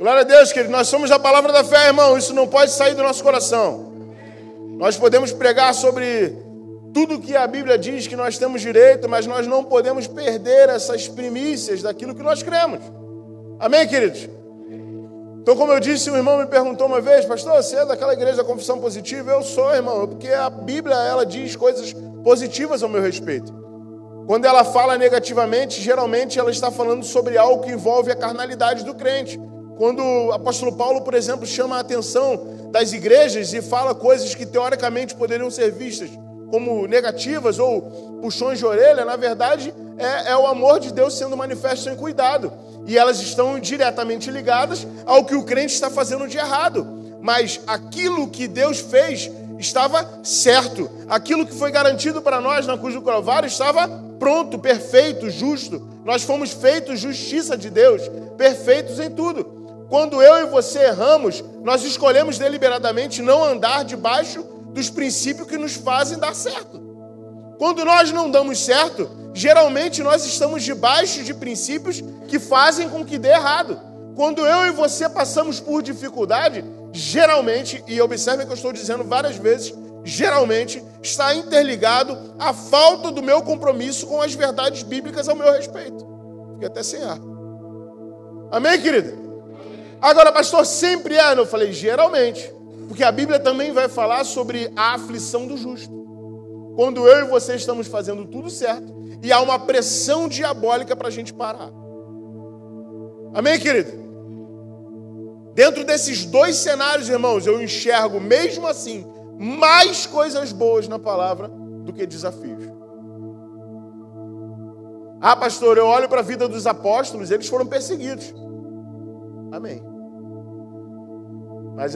Glória a Deus, querido. Nós somos a palavra da fé, irmão. Isso não pode sair do nosso coração. Nós podemos pregar sobre tudo que a Bíblia diz que nós temos direito, mas nós não podemos perder essas primícias daquilo que nós cremos. Amém, queridos? Então, como eu disse, um irmão me perguntou uma vez: pastor, você é daquela igreja da confissão positiva? Eu sou, irmão, porque a Bíblia, ela diz coisas positivas ao meu respeito. Quando ela fala negativamente, geralmente ela está falando sobre algo que envolve a carnalidade do crente. Quando o apóstolo Paulo, por exemplo, chama a atenção das igrejas e fala coisas que teoricamente poderiam ser vistas como negativas ou puxões de orelha, na verdade é o amor de Deus sendo manifesto em cuidado. E elas estão diretamente ligadas ao que o crente está fazendo de errado. Mas aquilo que Deus fez estava certo. Aquilo que foi garantido para nós na cruz do Calvário estava pronto, perfeito, justo. Nós fomos feitos justiça de Deus, perfeitos em tudo. Quando eu e você erramos, nós escolhemos deliberadamente não andar debaixo dos princípios que nos fazem dar certo. Quando nós não damos certo, geralmente nós estamos debaixo de princípios que fazem com que dê errado. Quando eu e você passamos por dificuldade, geralmente, e observem que eu estou dizendo várias vezes, geralmente está interligado à falta do meu compromisso com as verdades bíblicas ao meu respeito. Fiquei até sem ar. Amém, querida? Agora, pastor, sempre é? Eu falei, geralmente. Porque a Bíblia também vai falar sobre a aflição do justo. Quando eu e você estamos fazendo tudo certo e há uma pressão diabólica para a gente parar. Amém, querido? Dentro desses dois cenários, irmãos, eu enxergo, mesmo assim, mais coisas boas na palavra do que desafios. Ah, pastor, eu olho para a vida dos apóstolos, eles foram perseguidos. Amém. Mas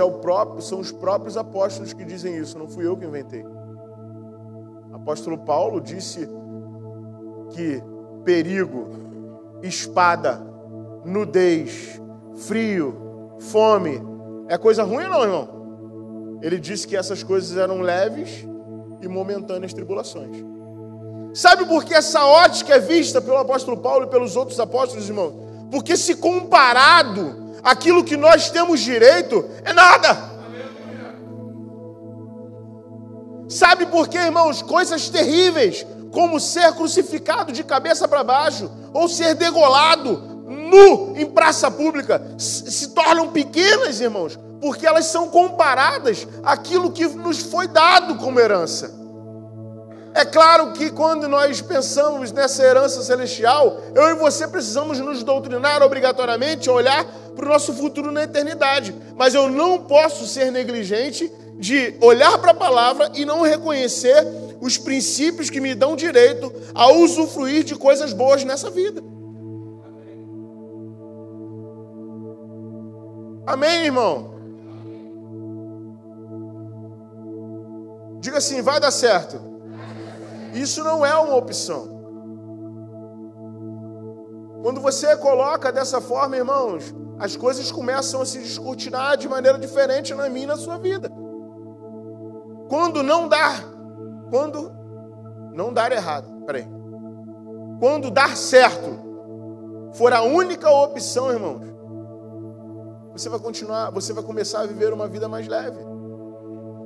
são os próprios apóstolos que dizem isso, não fui eu que inventei. O apóstolo Paulo disse que perigo, espada, nudez, frio, fome, é coisa ruim ou não, irmão? Ele disse que essas coisas eram leves e momentâneas tribulações. Sabe por que essa ótica é vista pelo apóstolo Paulo e pelos outros apóstolos, irmão? Porque se comparado aquilo que nós temos direito, é nada. Sabe por quê, irmãos? Coisas terríveis, como ser crucificado de cabeça para baixo, ou ser degolado nu em praça pública, se tornam pequenas, irmãos, porque elas são comparadas àquilo que nos foi dado como herança. É claro que quando nós pensamos nessa herança celestial, eu e você precisamos nos doutrinar obrigatoriamente, olhar para o nosso futuro na eternidade. Mas eu não posso ser negligente de olhar para a palavra e não reconhecer os princípios que me dão direito a usufruir de coisas boas nessa vida. Amém, irmão? Diga assim, vai dar certo. Isso não é uma opção. Quando você coloca dessa forma, irmãos, as coisas começam a se descortinar de maneira diferente na minha e na sua vida. Quando não dar errado, quando dar certo for a única opção, irmãos, você vai começar a viver uma vida mais leve.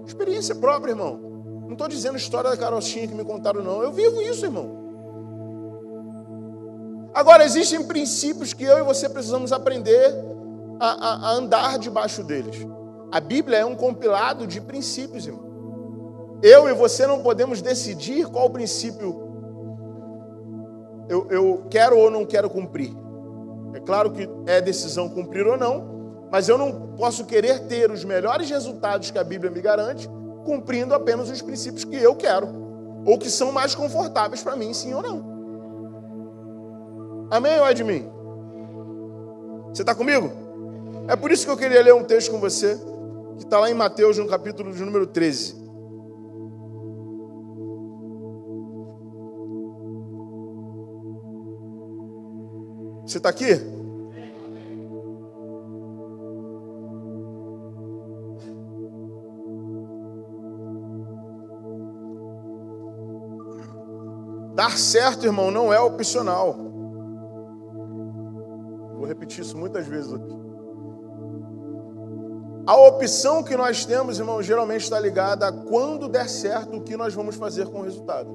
Experiência própria, irmão. Não estou dizendo a história da carochinha que me contaram, não. Eu vivo isso, irmão. Agora, existem princípios que eu e você precisamos aprender a andar debaixo deles. A Bíblia é um compilado de princípios, irmão. Eu e você não podemos decidir qual princípio eu quero ou não quero cumprir. É claro que é decisão cumprir ou não, mas eu não posso querer ter os melhores resultados que a Bíblia me garante cumprindo apenas os princípios que eu quero, ou que são mais confortáveis para mim, sim ou não. Amém ou é de mim? Você está comigo? É por isso que eu queria ler um texto com você, que está lá em Mateus, no capítulo de número 13. Você está aqui? Dar certo, irmão, não é opcional. Vou repetir isso muitas vezes aqui. A opção que nós temos, irmão, geralmente está ligada a quando der certo o que nós vamos fazer com o resultado.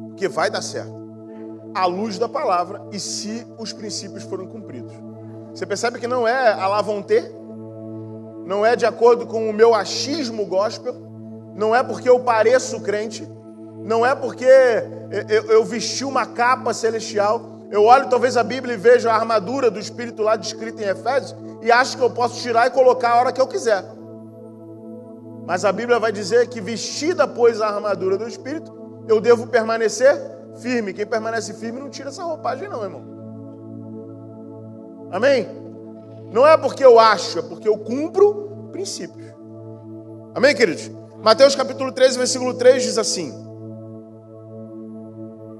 Porque vai dar certo, à luz da palavra, e se os princípios forem cumpridos. Você percebe que não é a lá vão ter, não é de acordo com o meu achismo gospel, não é porque eu pareço crente, não é porque eu vesti uma capa celestial. Eu olho talvez a Bíblia e vejo a armadura do Espírito lá descrita em Efésios e acho que eu posso tirar e colocar a hora que eu quiser. Mas a Bíblia vai dizer que vestida, pois, a armadura do Espírito, eu devo permanecer firme. Quem permanece firme não tira essa roupagem não, irmão. Amém? Não é porque eu acho, é porque eu cumpro princípios. Amém, queridos? Mateus capítulo 13, versículo 3 diz assim.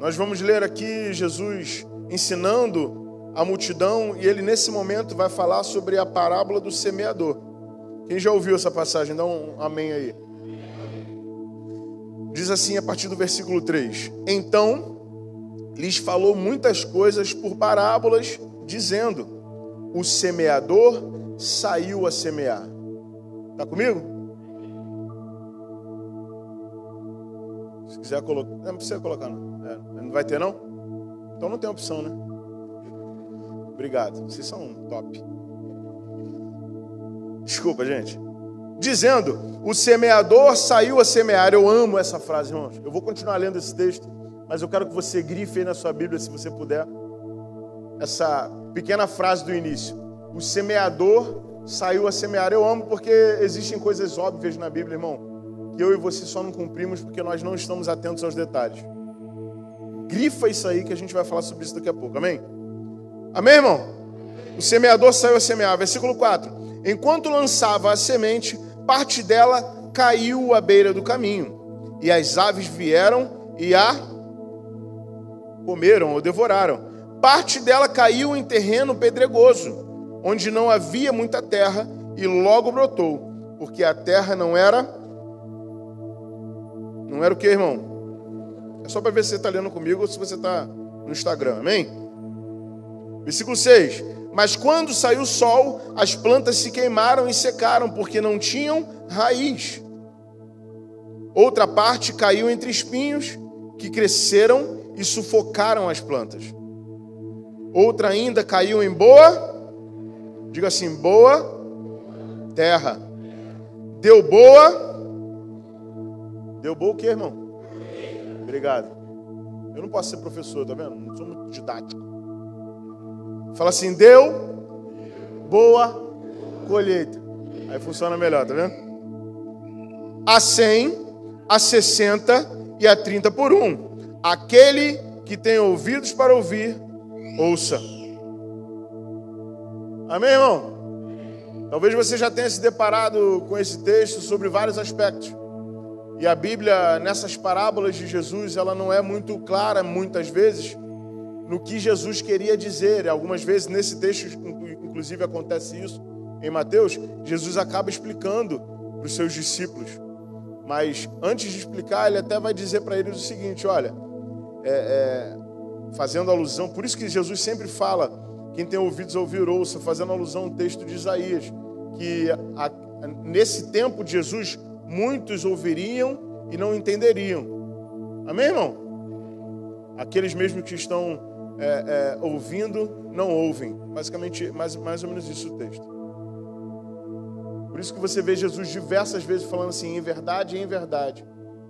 Nós vamos ler aqui Jesus ensinando a multidão, e ele nesse momento vai falar sobre a parábola do semeador. Quem já ouviu essa passagem? Dá um amém aí. Diz assim a partir do versículo 3. Então lhes falou muitas coisas por parábolas, dizendo: o semeador saiu a semear. Está comigo? Se quiser colocar, não precisa colocar não. Não vai ter não? Então não tem opção, né? Obrigado, vocês são top. Desculpa, gente. Dizendo, o semeador saiu a semear. Eu amo essa frase, irmãos. Eu vou continuar lendo esse texto, mas eu quero que você grife aí na sua Bíblia, se você puder, essa pequena frase do início. O semeador saiu a semear. Eu amo porque existem coisas óbvias na Bíblia, irmão, que eu e você só não cumprimos porque nós não estamos atentos aos detalhes. Grifa isso aí que a gente vai falar sobre isso daqui a pouco, amém? Amém, irmão? O semeador saiu a semear. Versículo 4. Enquanto lançava a semente, parte dela caiu à beira do caminho, e as aves vieram e a comeram ou devoraram. Parte dela caiu em terreno pedregoso, onde não havia muita terra, e logo brotou, porque a terra não era o que, irmão? É só para ver se você está lendo comigo ou se você está no Instagram, amém? Versículo 6. Mas quando saiu o sol, as plantas se queimaram e secaram, porque não tinham raiz. Outra parte caiu entre espinhos, que cresceram e sufocaram as plantas. Outra ainda caiu em boa, diga assim, boa terra. Deu boa o que, irmão? Obrigado. Eu não posso ser professor, tá vendo? Não sou muito didático. Fala assim, deu boa colheita. Aí funciona melhor, tá vendo? A 100, a 60 e a 30 por 1. Aquele que tem ouvidos para ouvir, ouça. Amém, irmão? Talvez você já tenha se deparado com esse texto sobre vários aspectos. E a Bíblia, nessas parábolas de Jesus, ela não é muito clara, muitas vezes, no que Jesus queria dizer. Algumas vezes, nesse texto, inclusive, acontece isso. Em Mateus, Jesus acaba explicando para os seus discípulos. Mas, antes de explicar, ele até vai dizer para eles o seguinte, olha, fazendo alusão, por isso que Jesus sempre fala, quem tem ouvidos a ouvir, ouça, fazendo alusão ao texto de Isaías, que nesse tempo de Jesus, muitos ouviriam e não entenderiam. Amém, irmão? Aqueles mesmos que estão ouvindo, não ouvem. Basicamente, mais ou menos isso o texto. Por isso que você vê Jesus diversas vezes falando assim, em verdade, em verdade.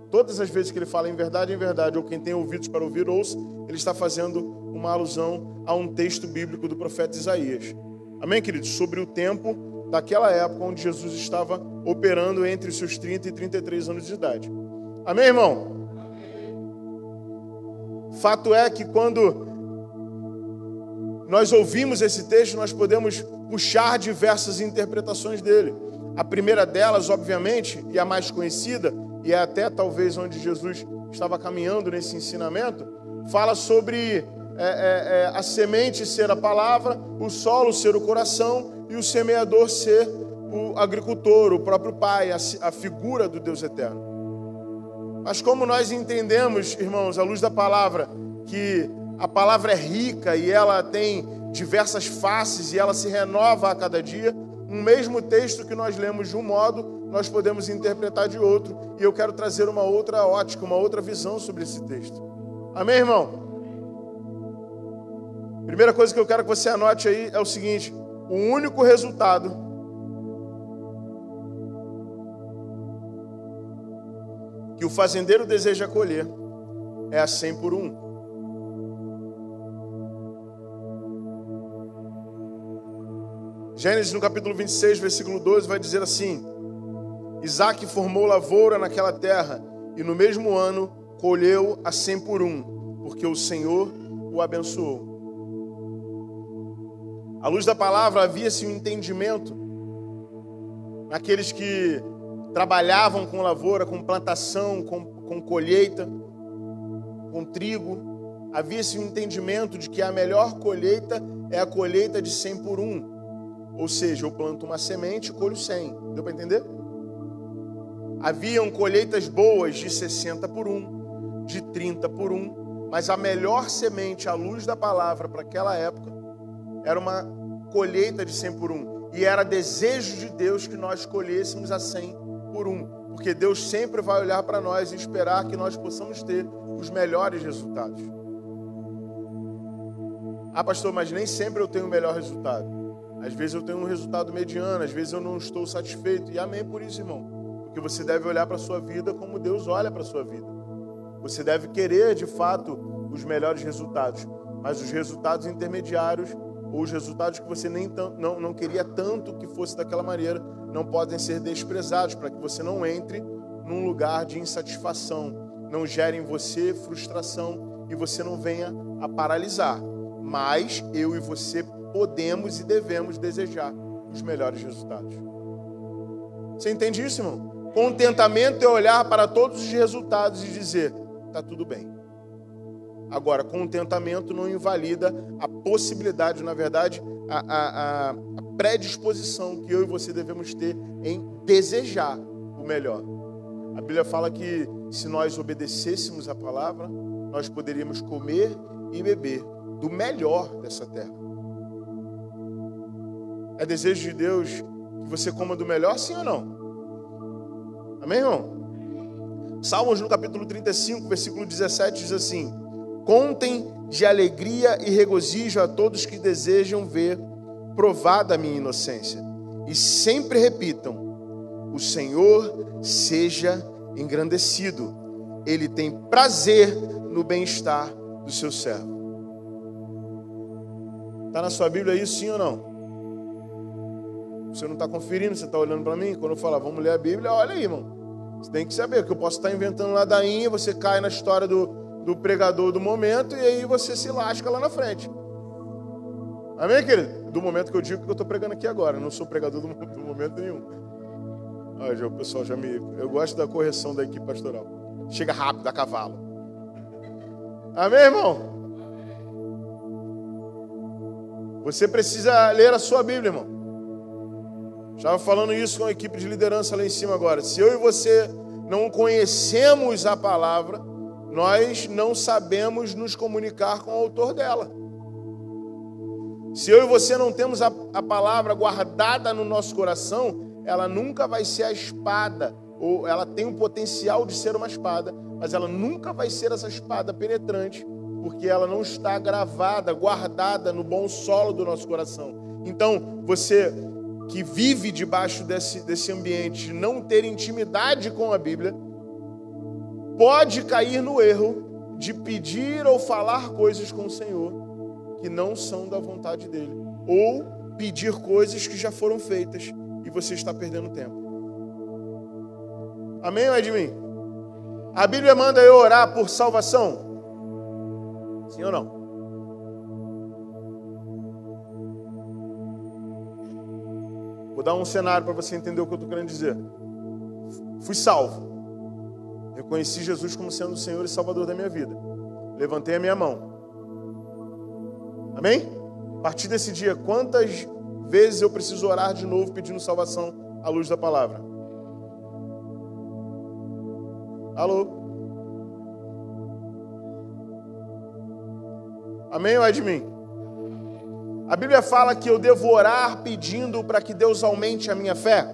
Todas as vezes que ele fala em verdade, ou quem tem ouvidos para ouvir, ouça, ele está fazendo uma alusão a um texto bíblico do profeta Isaías. Amém, queridos? Sobre o tempo daquela época onde Jesus estava operando entre os seus 30 e 33 anos de idade. Amém, irmão? Fato é que quando nós ouvimos esse texto, nós podemos puxar diversas interpretações dele. A primeira delas, obviamente, e a mais conhecida, e é até talvez onde Jesus estava caminhando nesse ensinamento, fala sobre a semente ser a palavra, o solo ser o coração e o semeador ser o agricultor, o próprio Pai, a figura do Deus eterno. Mas como nós entendemos, irmãos, à luz da palavra, que a palavra é rica e ela tem diversas faces e ela se renova a cada dia. Um mesmo texto que nós lemos de um modo, nós podemos interpretar de outro. E eu quero trazer uma outra ótica, uma outra visão sobre esse texto. Amém, irmão? Primeira coisa que eu quero que você anote aí é o seguinte: o único resultado que o fazendeiro deseja colher é a 100 por 1. Gênesis no capítulo 26, versículo 12, vai dizer assim: Isaac formou lavoura naquela terra e no mesmo ano colheu a 100 por 1, porque o Senhor o abençoou. À luz da palavra havia-se um entendimento naqueles que trabalhavam com lavoura, com plantação, com colheita, com trigo. Havia-se um entendimento de que a melhor colheita é a colheita de 100 por 1. Ou seja, eu planto uma semente e colho 100. Deu para entender? Haviam colheitas boas de 60 por 1, de 30 por 1, mas a melhor semente à luz da palavra para aquela época era uma colheita de 100 por 1. E era desejo de Deus que nós colhêssemos a 100 por 1. Porque Deus sempre vai olhar para nós e esperar que nós possamos ter os melhores resultados. Ah, pastor, mas nem sempre eu tenho o melhor resultado. Às vezes eu tenho um resultado mediano, às vezes eu não estou satisfeito. E amém por isso, irmão. Porque você deve olhar para a sua vida como Deus olha para a sua vida. Você deve querer, de fato, os melhores resultados. Mas os resultados intermediários, ou os resultados que você não queria tanto que fosse daquela maneira, não podem ser desprezados, para que você não entre num lugar de insatisfação, não gere em você frustração e você não venha a paralisar. Mas eu e você podemos e devemos desejar os melhores resultados. Você entende isso, irmão? Contentamento é olhar para todos os resultados e dizer: está tudo bem. Agora, contentamento não invalida a possibilidade, na verdade, a predisposição que eu e você devemos ter em desejar o melhor. A Bíblia fala que se nós obedecêssemos a palavra, nós poderíamos comer e beber do melhor dessa terra. É desejo de Deus que você coma do melhor, sim ou não? Amém, irmão? Salmos no capítulo 35, versículo 17 diz assim: Contem de alegria e regozijo a todos que desejam ver provada a minha inocência. E sempre repitam: o Senhor seja engrandecido. Ele tem prazer no bem-estar do seu servo. Está na sua Bíblia isso, sim ou não? Você não está conferindo, você está olhando para mim? Quando eu falar, vamos ler a Bíblia, olha aí, irmão. Você tem que saber que eu posso estar inventando ladainha, você cai na história do pregador do momento e aí você se lasca lá na frente. Amém, querido? Do momento que eu digo que eu estou pregando aqui agora. Eu não sou pregador do momento nenhum. Olha, o pessoal já me... Eu gosto da correção da equipe pastoral. Chega rápido, a cavalo. Amém, irmão? Você precisa ler a sua Bíblia, irmão. Estava falando isso com a equipe de liderança lá em cima agora. Se eu e você não conhecemos a palavra, nós não sabemos nos comunicar com o autor dela. Se eu e você não temos a palavra guardada no nosso coração, ela nunca vai ser a espada, ou ela tem o potencial de ser uma espada, mas ela nunca vai ser essa espada penetrante, porque ela não está gravada, guardada no bom solo do nosso coração. Então, você que vive debaixo desse ambiente de não ter intimidade com a Bíblia, pode cair no erro de pedir ou falar coisas com o Senhor que não são da vontade dele, ou pedir coisas que já foram feitas e você está perdendo tempo. Amém ou é de mim? A Bíblia manda eu orar por salvação? Sim ou não? Vou dar um cenário para você entender o que eu estou querendo dizer. Fui salvo. Reconheci Jesus como sendo o Senhor e Salvador da minha vida. Levantei a minha mão. Amém? A partir desse dia, quantas vezes eu preciso orar de novo pedindo salvação à luz da palavra? Alô? Amém ou é de mim? A Bíblia fala que eu devo orar pedindo para que Deus aumente a minha fé.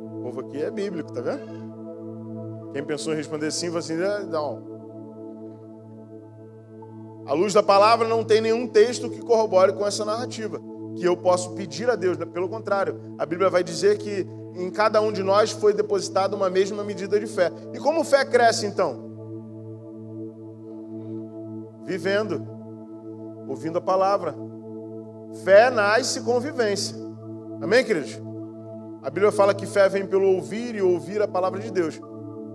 O povo aqui é bíblico, tá vendo? Quem pensou em responder sim, falou assim, não. À luz da palavra não tem nenhum texto que corrobore com essa narrativa, que eu posso pedir a Deus. Pelo contrário, a Bíblia vai dizer que em cada um de nós foi depositada uma mesma medida de fé. E como fé cresce então? Vivendo, ouvindo a palavra. Fé nasce com vivência. Amém, queridos? A Bíblia fala que fé vem pelo ouvir e ouvir a palavra de Deus.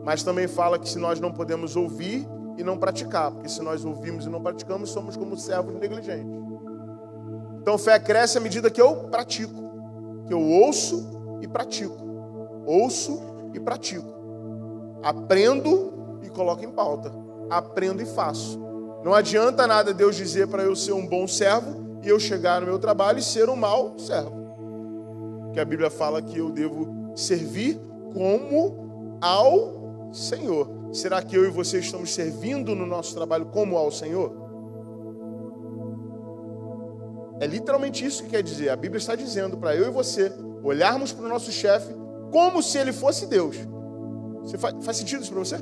Mas também fala que se nós não podemos ouvir e não praticar, porque se nós ouvimos e não praticamos, somos como servos negligentes. Então fé cresce à medida que eu pratico, que eu ouço e pratico. Ouço e pratico. Aprendo e coloco em pauta. Aprendo e faço. Não adianta nada Deus dizer para eu ser um bom servo e eu chegar no meu trabalho e ser um mau servo. Porque a Bíblia fala que eu devo servir como ao Senhor. Será que eu e você estamos servindo no nosso trabalho como ao Senhor? É literalmente isso que quer dizer. A Bíblia está dizendo para eu e você olharmos para o nosso chefe como se ele fosse Deus. Faz sentido isso para você?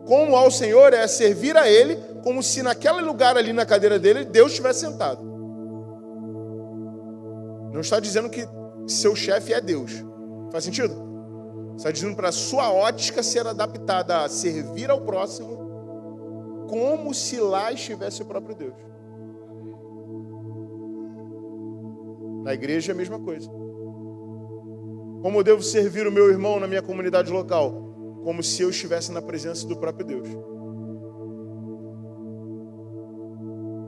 Como ao Senhor é servir a Ele como se naquele lugar ali na cadeira dele Deus estivesse sentado. Não está dizendo que seu chefe é Deus. Faz sentido? Está dizendo para a sua ótica ser adaptada a servir ao próximo como se lá estivesse o próprio Deus. Na igreja é a mesma coisa. Como eu devo servir o meu irmão na minha comunidade local? Como se eu estivesse na presença do próprio Deus.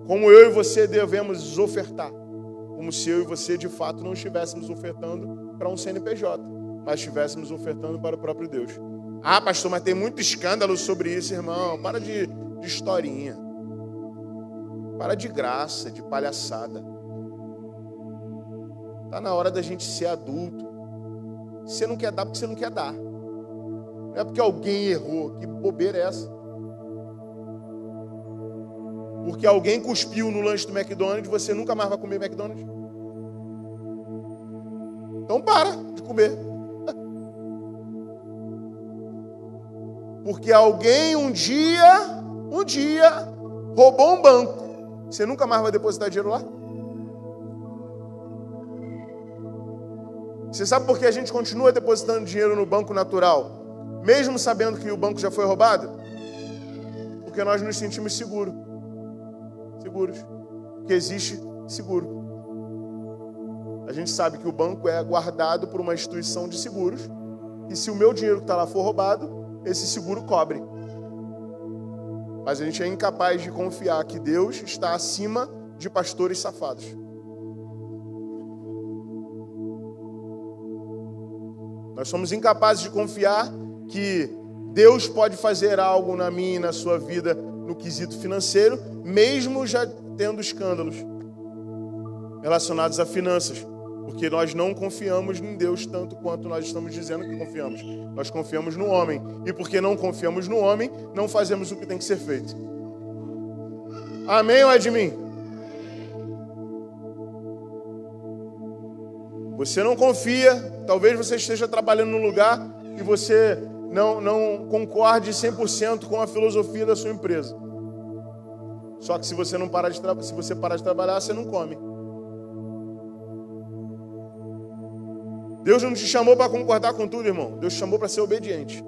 Como eu e você devemos ofertar? Como se eu e você de fato não estivéssemos ofertando para um CNPJ, mas estivéssemos ofertando para o próprio Deus. Ah, pastor, mas tem muito escândalo sobre isso, irmão. Para de historinha. Para de graça, de palhaçada. Está na hora da gente ser adulto. Você não quer dar porque você não quer dar. Não é porque alguém errou. Que bobeira é essa? Porque alguém cuspiu no lanche do McDonald's, você nunca mais vai comer McDonald's. Então para de comer. Porque alguém um dia roubou um banco. Você nunca mais vai depositar dinheiro lá? Você sabe por que a gente continua depositando dinheiro no banco natural, mesmo sabendo que o banco já foi roubado? Porque nós nos sentimos seguros. Porque existe seguro. A gente sabe que o banco é guardado por uma instituição de seguros, e se o meu dinheiro que está lá for roubado, esse seguro cobre. Mas a gente é incapaz de confiar que Deus está acima de pastores safados. Nós somos incapazes de confiar que Deus pode fazer algo na minha e na sua vida no quesito financeiro, mesmo já tendo escândalos relacionados a finanças. Porque nós não confiamos em Deus tanto quanto nós estamos dizendo que confiamos. Nós confiamos no homem. E porque não confiamos no homem, não fazemos o que tem que ser feito. Amém ou é de mim? Você não confia, talvez você esteja trabalhando num lugar e você não concorde 100% com a filosofia da sua empresa. Só que se você parar de trabalhar, você não come. Deus não te chamou para concordar com tudo, irmão. Deus te chamou para ser obediente.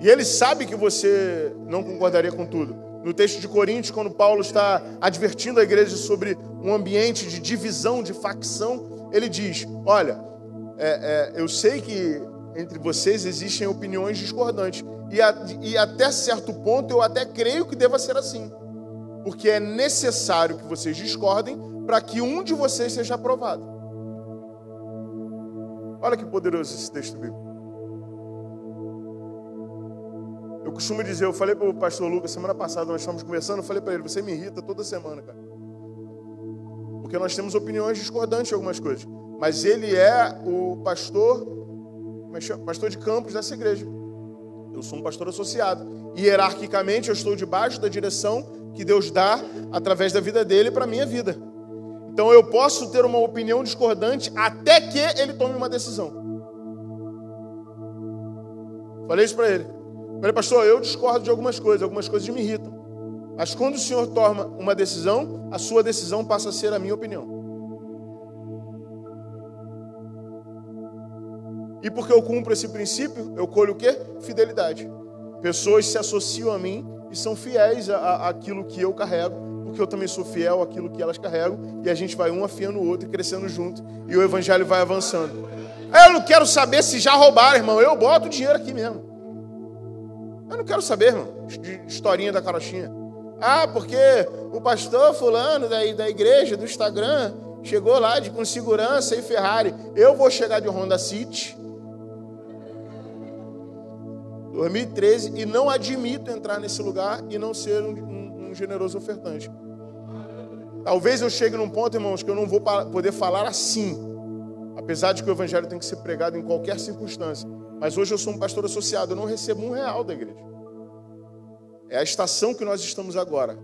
E Ele sabe que você não concordaria com tudo. No texto de Coríntios, quando Paulo está advertindo a igreja sobre um ambiente de divisão, de facção, ele diz, olha, eu sei que entre vocês existem opiniões discordantes. E até certo ponto eu até creio que deva ser assim. Porque é necessário que vocês discordem para que um de vocês seja aprovado. Olha que poderoso esse texto bíblico. Eu costumo dizer, eu falei para o pastor Lucas, semana passada, nós estávamos conversando, eu falei para ele, você me irrita toda semana, cara. Porque nós temos opiniões discordantes em algumas coisas. Mas ele é o pastor de campos dessa igreja. Eu sou um pastor associado. Hierarquicamente, eu estou debaixo da direção que Deus dá através da vida dele para a minha vida. Então, eu posso ter uma opinião discordante até que ele tome uma decisão. Falei isso para ele. Falei, pastor, eu discordo de algumas coisas me irritam. Mas quando o senhor toma uma decisão, a sua decisão passa a ser a minha opinião. E porque eu cumpro esse princípio, eu colho o quê? Fidelidade. Pessoas se associam a mim e são fiéis àquilo que eu carrego, porque eu também sou fiel àquilo que elas carregam, e a gente vai um afiando o outro e crescendo junto, e o evangelho vai avançando. Eu não quero saber se já roubaram, irmão, eu boto o dinheiro aqui mesmo. Eu não quero saber, irmão, de historinha da carochinha. Ah, porque o pastor fulano da igreja, do Instagram, chegou lá com segurança e Ferrari. Eu vou chegar de Honda City 2013 e não admito entrar nesse lugar e não ser um generoso ofertante. Talvez eu chegue num ponto, irmãos, que eu não vou poder falar assim, apesar de que o evangelho tem que ser pregado em qualquer circunstância. Mas hoje eu sou um pastor associado, eu não recebo R$1 da igreja. É a estação que nós estamos agora.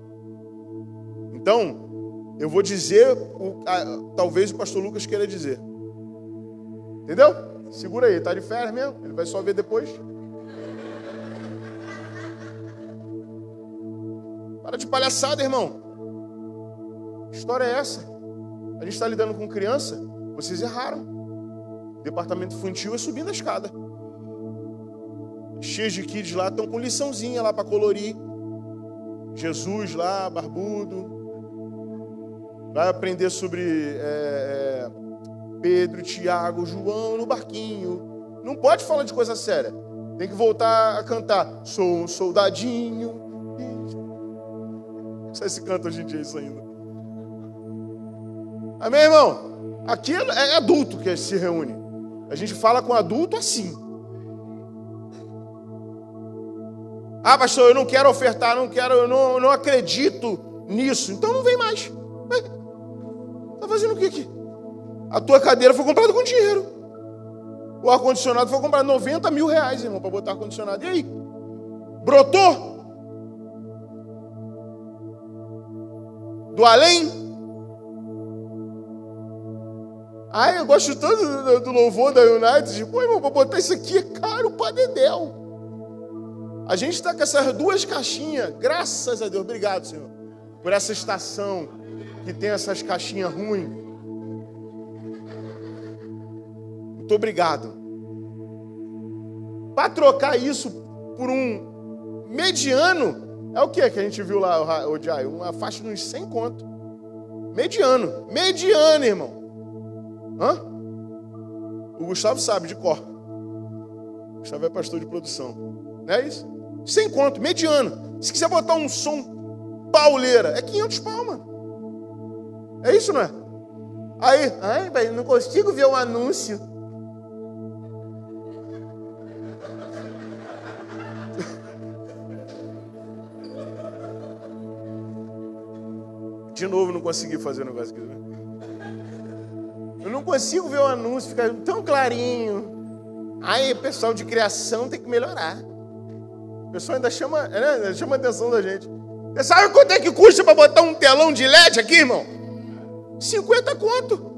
Então, eu vou dizer, talvez o pastor Lucas queira dizer. Entendeu? Segura aí, tá de férias mesmo? Ele vai só ver depois. Para de palhaçada, irmão. Que história é essa? A gente está lidando com criança, vocês erraram. O departamento infantil é subindo a escada. Cheios de kids lá, estão com liçãozinha lá para colorir. Jesus lá, barbudo. Vai aprender sobre Pedro, Tiago, João no barquinho. Não pode falar de coisa séria. Tem que voltar a cantar. Sou um soldadinho. Não sei se canta hoje em dia isso ainda. Amém, irmão? Aqui é adulto que se reúne. A gente fala com adulto assim. Ah, pastor, eu não quero ofertar, eu não acredito nisso. Então não vem mais. Está fazendo o que aqui? A tua cadeira foi comprada com dinheiro. O ar-condicionado foi comprado R$90 mil, irmão, para botar ar-condicionado. E aí? Brotou? Do além? Ah, eu gosto tanto do louvor da United. Pô, irmão, para botar isso aqui é caro para dedéu. A gente está com essas duas caixinhas, graças a Deus, obrigado, Senhor, por essa estação que tem essas caixinhas ruins. Muito obrigado. Para trocar isso por um mediano, é o que a gente viu lá, o Jai? Uma faixa de uns 100 conto. Mediano, irmão. Hã? O Gustavo sabe de cor. O Gustavo é pastor de produção. Não é isso? 100 conto, mediano. Se quiser botar um som pauleira, é 500 pau, mano. É isso, não é? Aí, velho, não consigo ver um anúncio. De novo, não consegui fazer o negócio aqui. Eu não consigo ver um anúncio, fica tão clarinho. Aí, pessoal de criação tem que melhorar. O pessoal ainda chama, né? Chama a atenção da gente. Você sabe quanto é que custa para botar um telão de LED aqui, irmão? 50 conto.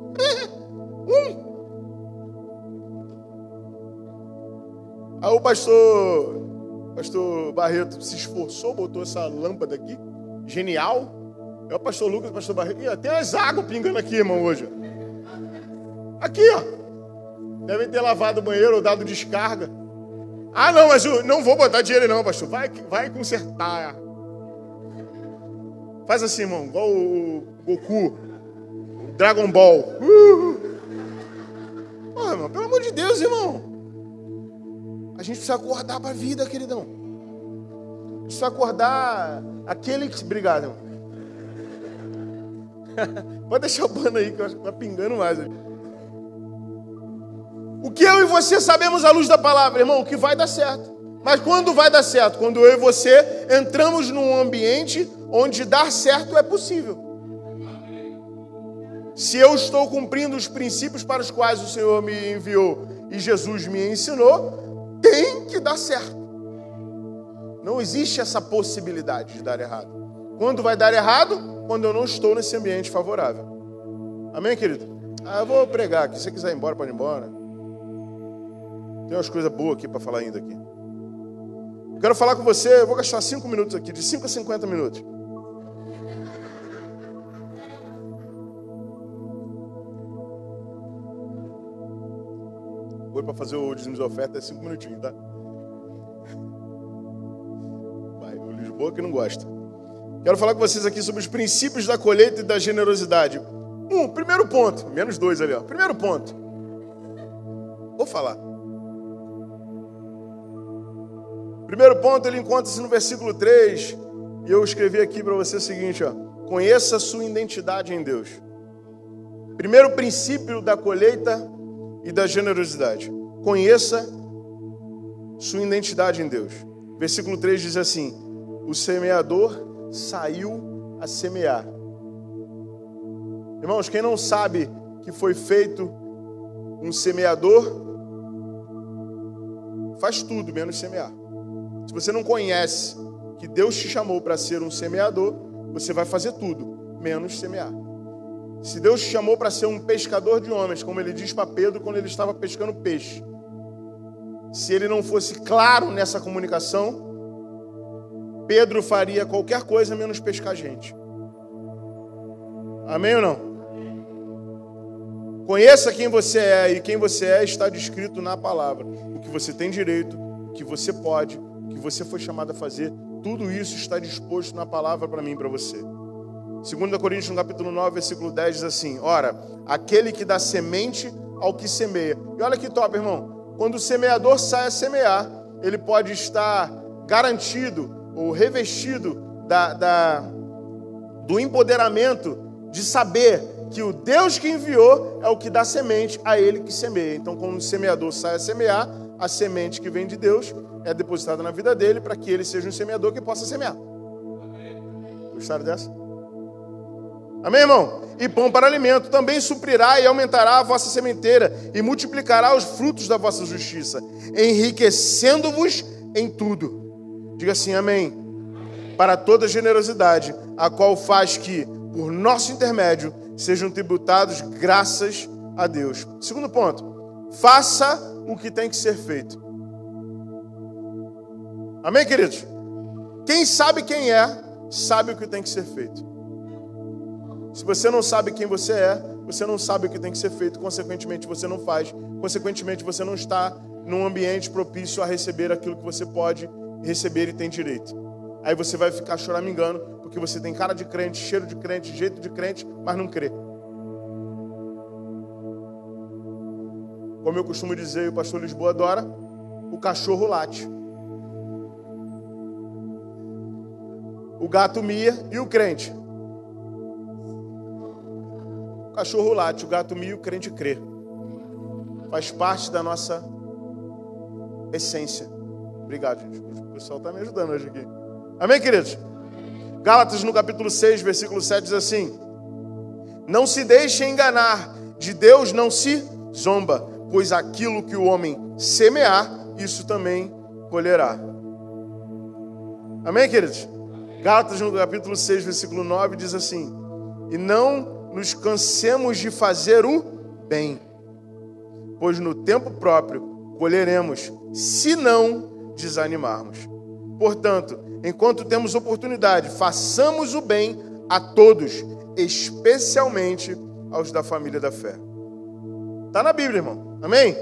Aí o pastor Barreto se esforçou, botou essa lâmpada aqui. Genial. É o pastor Lucas, o pastor Barreto. Ih, tem as águas pingando aqui, irmão, hoje. Aqui, ó. Devem ter lavado o banheiro ou dado descarga. Ah, não, mas eu não vou botar dinheiro não, pastor. Vai consertar. Faz assim, irmão, igual o Goku, o Dragon Ball. Pô, irmão, pelo amor de Deus, irmão. A gente precisa acordar para a vida, queridão. A gente precisa acordar aquele que... Obrigado, irmão. Pode deixar o pano aí, que eu acho que tá pingando mais. O que eu e você sabemos à luz da palavra, irmão, que vai dar certo. Mas quando vai dar certo? Quando eu e você entramos num ambiente onde dar certo é possível. Se eu estou cumprindo os princípios para os quais o Senhor me enviou e Jesus me ensinou, tem que dar certo. Não existe essa possibilidade de dar errado. Quando vai dar errado? Quando eu não estou nesse ambiente favorável. Amém, querido? Eu vou pregar aqui. Se você quiser ir embora, pode ir embora. Tem umas coisas boas aqui para falar ainda aqui. Eu quero falar com você, eu vou gastar 5 minutos aqui, de 5 a 50 minutos. Vou para fazer o dízimo de oferta, é 5 minutinhos, tá? Vai, o Lisboa que não gosta. Quero falar com vocês aqui sobre os princípios da colheita e da generosidade. Primeiro ponto, menos 2 ali, ó. Primeiro ponto. Vou falar. Primeiro ponto, ele encontra-se no versículo 3. E eu escrevi aqui para você o seguinte, ó. Conheça a sua identidade em Deus. Primeiro princípio da colheita e da generosidade. Conheça sua identidade em Deus. Versículo 3 diz assim: o semeador saiu a semear. Irmãos, quem não sabe que foi feito um semeador, faz tudo menos semear. Se você não conhece que Deus te chamou para ser um semeador, você vai fazer tudo menos semear. Se Deus te chamou para ser um pescador de homens, como ele diz para Pedro quando ele estava pescando peixe, se ele não fosse claro nessa comunicação, Pedro faria qualquer coisa menos pescar gente. Amém ou não? Conheça quem você é, e quem você é está descrito na palavra. O que você tem direito, o que você pode, o que você foi chamado a fazer, tudo isso está disposto na palavra para mim e para você. 2 Coríntios, no capítulo 9, versículo 10, diz assim: ora, aquele que dá semente ao que semeia. E olha que top, irmão. Quando o semeador sai a semear, ele pode estar garantido ou revestido do empoderamento de saber que o Deus que enviou é o que dá semente a ele que semeia. Então, quando o semeador sai a semear, a semente que vem de Deus é depositada na vida dele para que ele seja um semeador que possa semear. Gostaram dessa? Amém, irmão? E pão para alimento também suprirá e aumentará a vossa sementeira e multiplicará os frutos da vossa justiça, enriquecendo-vos em tudo. Diga assim, amém. Para toda generosidade, a qual faz que, por nosso intermédio, sejam tributados graças a Deus. Segundo ponto, faça o que tem que ser feito. Amém, queridos? Quem sabe quem é, sabe o que tem que ser feito. Se você não sabe quem você é, você não sabe o que tem que ser feito, consequentemente você não faz, consequentemente você não está num ambiente propício a receber aquilo que você pode receber e tem direito. Aí você vai ficar choramingando, porque você tem cara de crente, cheiro de crente, jeito de crente, mas não crê. Como eu costumo dizer, e o pastor Lisboa adora, o cachorro late. O gato mia e o crente. O cachorro late, o gato mia e o crente crê. Faz parte da nossa essência. Obrigado, gente. O pessoal está me ajudando hoje aqui. Amém, queridos? Gálatas, no capítulo 6, versículo 7, diz assim: não se deixe enganar, de Deus não se zomba, pois aquilo que o homem semear, isso também colherá. Amém, queridos? Gálatas, no capítulo 6, versículo 9, diz assim: e não nos cansemos de fazer o bem, pois no tempo próprio colheremos, se não desanimarmos. Portanto, enquanto temos oportunidade, façamos o bem a todos, especialmente aos da família da fé. Está na Bíblia, irmão. Amém?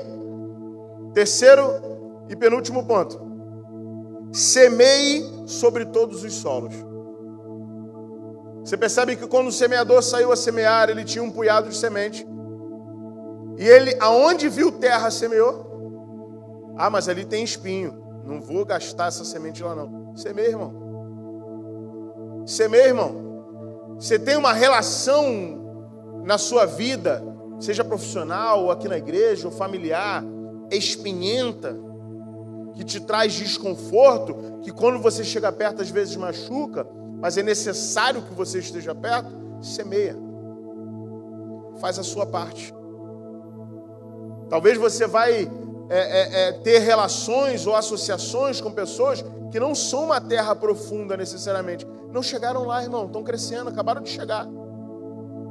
Terceiro e penúltimo ponto. Semeie sobre todos os solos. Você percebe que quando o semeador saiu a semear, ele tinha um punhado de semente. E ele, aonde viu terra, semeou. Ah, mas ali tem espinho. Não vou gastar essa semente lá, não. Semeia, irmão. Semeia, irmão. Você tem uma relação na sua vida, seja profissional, ou aqui na igreja, ou familiar, espinhenta, que te traz desconforto, que quando você chega perto, às vezes machuca, mas é necessário que você esteja perto, semeia. Faz a sua parte. Talvez você vai ter relações ou associações com pessoas que não são uma terra profunda necessariamente. Não chegaram lá, irmão, estão crescendo, acabaram de chegar.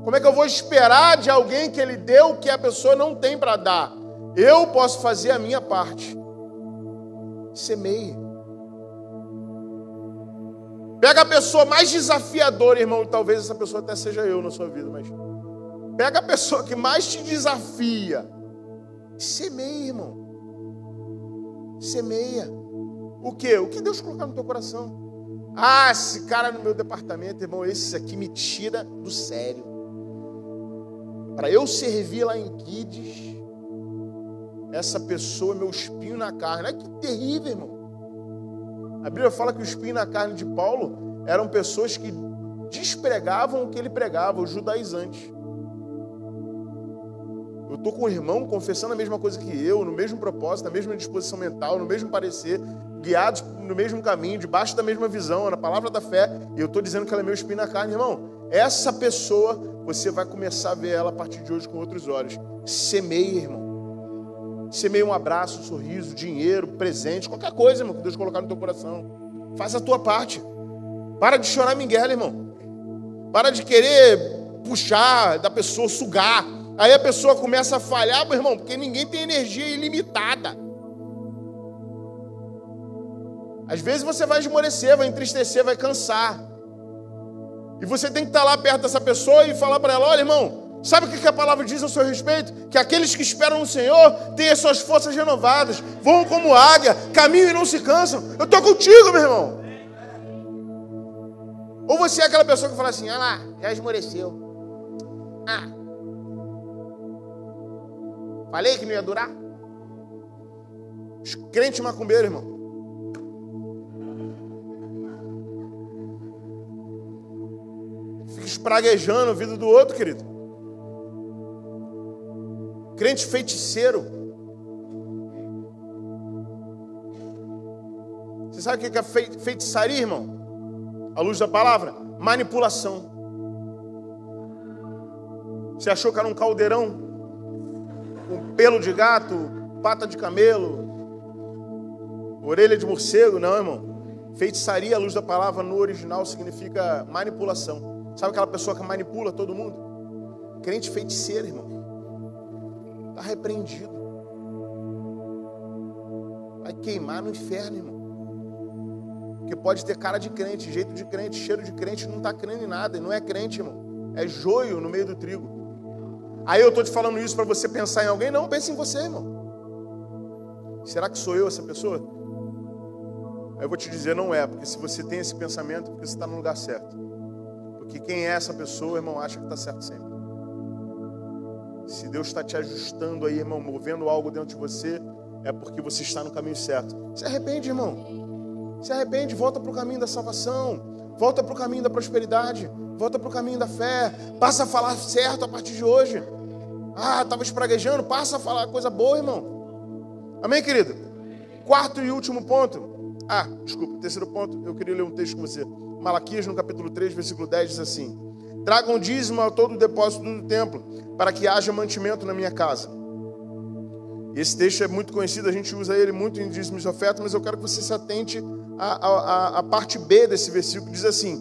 Como é que eu vou esperar de alguém que ele deu o que a pessoa não tem para dar? Eu posso fazer a minha parte. Semeie. Pega a pessoa mais desafiadora, irmão, talvez essa pessoa até seja eu na sua vida, mas pega a pessoa que mais te desafia. Semeia, irmão. Semeia. O quê? O que Deus colocar no teu coração. Ah, esse cara no meu departamento, irmão, esse aqui me tira do sério. Para eu servir lá em Kids, essa pessoa é meu espinho na carne. Olha que terrível, irmão. A Bíblia fala que o espinho na carne de Paulo eram pessoas que despregavam o que ele pregava, os judaizantes. Eu estou com um irmão confessando a mesma coisa que eu, no mesmo propósito, na mesma disposição mental, no mesmo parecer, guiados no mesmo caminho, debaixo da mesma visão, na palavra da fé, e eu estou dizendo que ela é meu espinho na carne, irmão. Essa pessoa, você vai começar a ver ela a partir de hoje com outros olhos. Semeie, irmão. Semeie um abraço, um sorriso, dinheiro, presente, qualquer coisa, irmão, que Deus colocar no teu coração. Faz a tua parte. Para de chorar minguela, irmão. Para de querer puxar da pessoa, sugar. Aí a pessoa começa a falhar, meu irmão, porque ninguém tem energia ilimitada. Às vezes você vai esmorecer, vai entristecer, vai cansar. E você tem que estar lá perto dessa pessoa e falar para ela, olha, irmão, sabe o que a palavra diz a seu respeito? Que aqueles que esperam no Senhor têm as suas forças renovadas, voam como águia, caminham e não se cansam. Eu estou contigo, meu irmão. Ou você é aquela pessoa que fala assim, ah lá, já esmoreceu. Falei que não ia durar? Os crentes macumbeiros, irmão. Fica espraguejando a vida do outro, querido. Crente feiticeiro. Você sabe o que é feitiçaria, irmão? À luz da palavra? Manipulação. Você achou que era um caldeirão? Com pelo de gato, pata de camelo, orelha de morcego? Não, irmão. Feitiçaria, à luz da palavra, no original, significa manipulação. Sabe aquela pessoa que manipula todo mundo? Crente feiticeiro, irmão. Está repreendido. Vai queimar no inferno, irmão. Porque pode ter cara de crente, jeito de crente, cheiro de crente, não está crendo em nada. Não é crente, irmão. É joio no meio do trigo. Aí eu estou te falando isso para você pensar em alguém? Não, pense em você, irmão. Será que sou eu essa pessoa? Aí eu vou te dizer, não é. Porque se você tem esse pensamento, porque você está no lugar certo. Porque quem é essa pessoa, irmão, acha que está certo sempre. Se Deus está te ajustando aí, irmão, movendo algo dentro de você, é porque você está no caminho certo. Se arrepende, irmão. Se arrepende, volta para o caminho da salvação. Volta para o caminho da prosperidade. Volta para o caminho da fé. Passa a falar certo a partir de hoje. Ah, estava espraguejando. Passa a falar coisa boa, irmão. Amém, querido? Quarto e último ponto. Desculpa, terceiro ponto. Eu queria ler um texto com você. Malaquias, no capítulo 3, versículo 10, diz assim: tragam dízimo a todo o depósito do templo, para que haja mantimento na minha casa. Esse texto é muito conhecido, a gente usa ele muito em dízimos e ofertas, mas eu quero que você se atente à parte B desse versículo. Diz assim: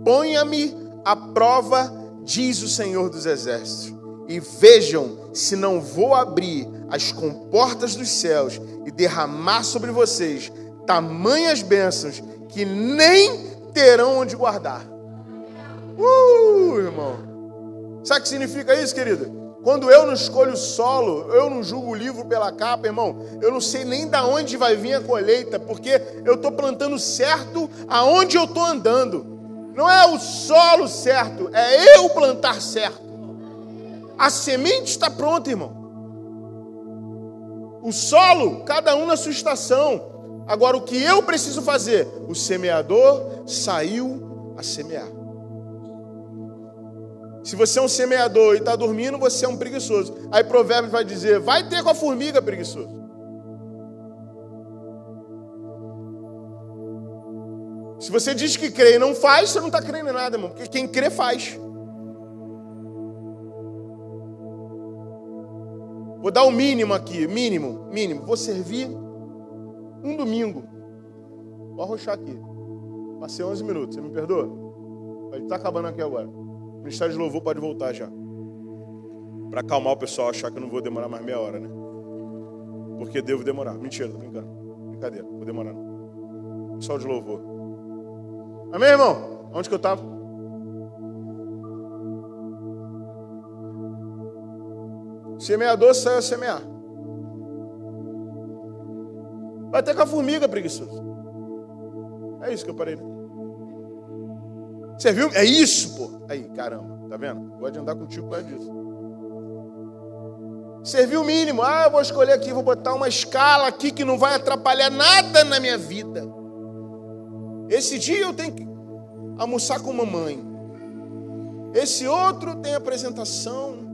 ponha-me à prova, diz o Senhor dos Exércitos, e vejam se não vou abrir as comportas dos céus e derramar sobre vocês tamanhas bênçãos que nem terão onde guardar. Irmão. Sabe o que significa isso, querido? Quando eu não escolho o solo, eu não julgo o livro pela capa, irmão, eu não sei nem de onde vai vir a colheita, porque eu estou plantando certo aonde eu estou andando. Não é o solo certo, é eu plantar certo. A semente está pronta, irmão. O solo, cada um na sua estação. Agora, o que eu preciso fazer? O semeador saiu a semear. Se você é um semeador e está dormindo, você é um preguiçoso. Aí Provérbios vai dizer, vai ter com a formiga, preguiçoso. Se você diz que crê e não faz, você não está crendo em nada, irmão. Porque quem crê, faz. Vou dar o mínimo aqui, mínimo. Vou servir um domingo. Vou arrochar aqui. Passei 11 minutos, você me perdoa? Ele está acabando aqui agora. O Ministério de Louvor pode voltar já. Para acalmar o pessoal, achar que eu não vou demorar mais meia hora, né? Porque devo demorar. Mentira, tô brincando. Brincadeira, não vou demorar não. Pessoal de Louvor. Amém, irmão? Onde que eu estava? Semeador saiu a semear. Vai ter com a formiga, preguiçoso. É isso que eu parei, né? Você viu? É isso, pô. Aí, caramba, tá vendo? Pode andar contigo por causa disso. Serviu o mínimo. Eu vou escolher aqui, vou botar uma escala aqui que não vai atrapalhar nada na minha vida. Esse dia eu tenho que almoçar com mamãe. Esse outro tem apresentação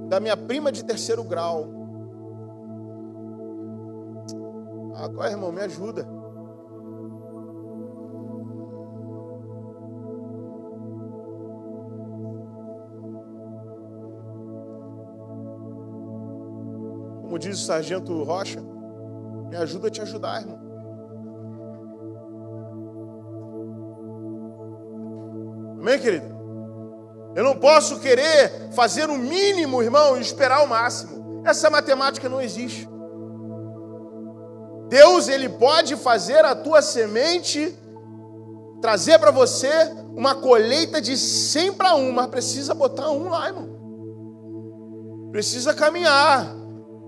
da minha prima de 3º grau. Qual é, irmão? Me ajuda. Como diz o sargento Rocha, me ajuda a te ajudar, irmão. Amém, querido? Eu não posso querer fazer o mínimo, irmão, e esperar o máximo. Essa matemática não existe. Deus, Ele pode fazer a tua semente, trazer para você uma colheita de 100 para 1, mas precisa botar 1 lá, irmão. Precisa caminhar,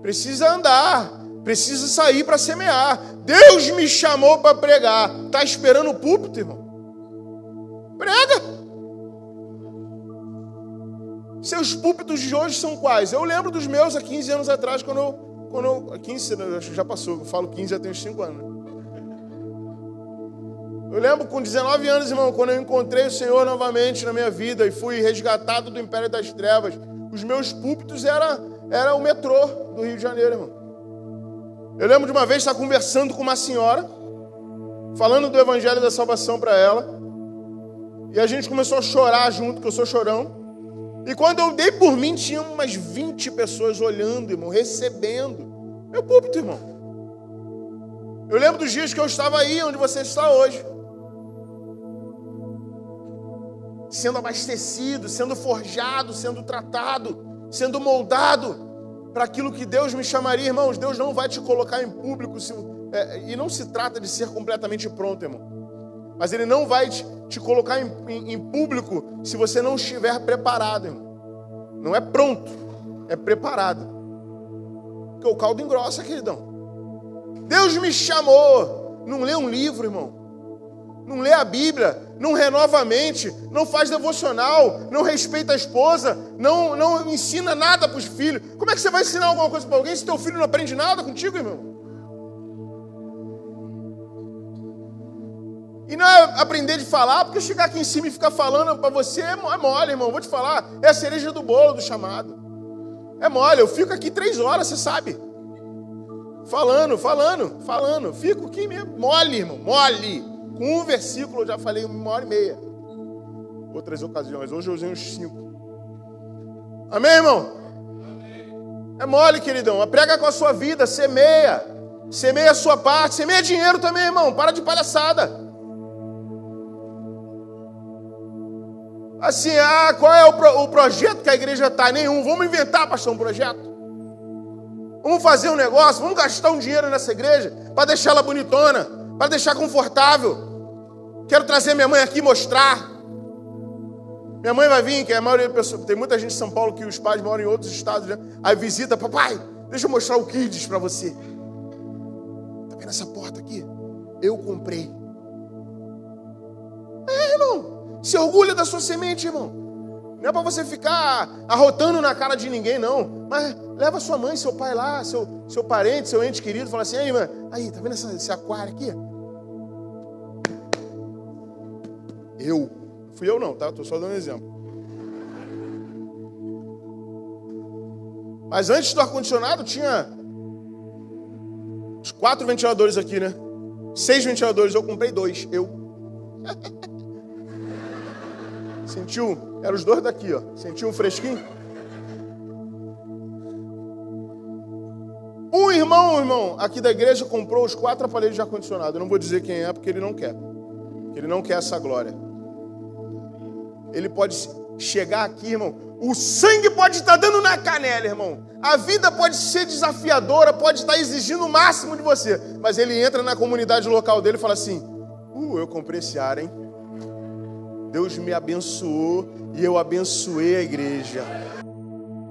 precisa andar, precisa sair para semear. Deus me chamou para pregar. Está esperando o púlpito, irmão? Prega! Seus púlpitos de hoje são quais? Eu lembro dos meus há 15 anos atrás, quando eu 15, acho que já passou, eu falo 15, já tenho uns 5 anos. Eu lembro com 19 anos, irmão, quando eu encontrei o Senhor novamente na minha vida e fui resgatado do Império das Trevas. Os meus púlpitos era o metrô do Rio de Janeiro, irmão. Eu lembro de uma vez estar conversando com uma senhora, falando do Evangelho da Salvação para ela, e a gente começou a chorar junto, que eu sou chorão. E quando eu dei por mim, tinha umas 20 pessoas olhando, irmão, recebendo meu púlpito, irmão. Eu lembro dos dias que eu estava aí, onde você está hoje. Sendo abastecido, sendo forjado, sendo tratado, sendo moldado para aquilo que Deus me chamaria, irmãos. Deus não vai te colocar em público, e não se trata de ser completamente pronto, irmão. Mas Ele não vai te colocar em público se você não estiver preparado, irmão. Não é pronto, é preparado. Porque o caldo engrossa, queridão. Deus me chamou. Não lê um livro, irmão. Não lê a Bíblia. Não renova a mente. Não faz devocional. Não respeita a esposa. Não ensina nada para os filhos. Como é que você vai ensinar alguma coisa para alguém se teu filho não aprende nada contigo, irmão? E não é aprender de falar, porque chegar aqui em cima e ficar falando para você é mole, irmão. Vou te falar, é a cereja do bolo do chamado. É mole, eu fico aqui 3 horas, você sabe. Falando. Fico aqui mesmo, mole, irmão, mole. Com um versículo eu já falei 1h30. Outras ocasiões, hoje eu usei uns 5. Amém, irmão? É mole, queridão. Prega com a sua vida, semeia. Semeia a sua parte, semeia dinheiro também, irmão. Para de palhaçada. Assim, qual é o projeto que a igreja está? Nenhum. Vamos inventar, pastor, um projeto. Vamos fazer um negócio, vamos gastar um dinheiro nessa igreja para deixar ela bonitona, para deixar confortável. Quero trazer minha mãe aqui mostrar. Minha mãe vai vir, que a maioria das pessoas, tem muita gente em São Paulo que os pais moram em outros estados, né? Aí visita, papai, deixa eu mostrar o Kids para você. Tá vendo essa porta aqui? Eu comprei. Irmão. Se orgulha da sua semente, irmão. Não é para você ficar arrotando na cara de ninguém, não. Mas leva sua mãe, seu pai lá, seu parente, seu ente querido. Fala assim, aí, irmã, aí, tá vendo esse aquário aqui? Fui eu não, tá? Tô só dando um exemplo. Mas antes do ar-condicionado tinha uns 4 ventiladores aqui, né? 6 ventiladores, eu comprei 2. Sentiu? Eram os 2 daqui, ó. Sentiu um fresquinho? irmão, aqui da igreja comprou os 4 aparelhos de ar-condicionado. Eu não vou dizer quem é, porque ele não quer. Ele não quer essa glória. Ele pode chegar aqui, irmão. O sangue pode estar dando na canela, irmão. A vida pode ser desafiadora, pode estar exigindo o máximo de você. Mas ele entra na comunidade local dele e fala assim: eu comprei esse ar, hein? Deus me abençoou e eu abençoei a igreja.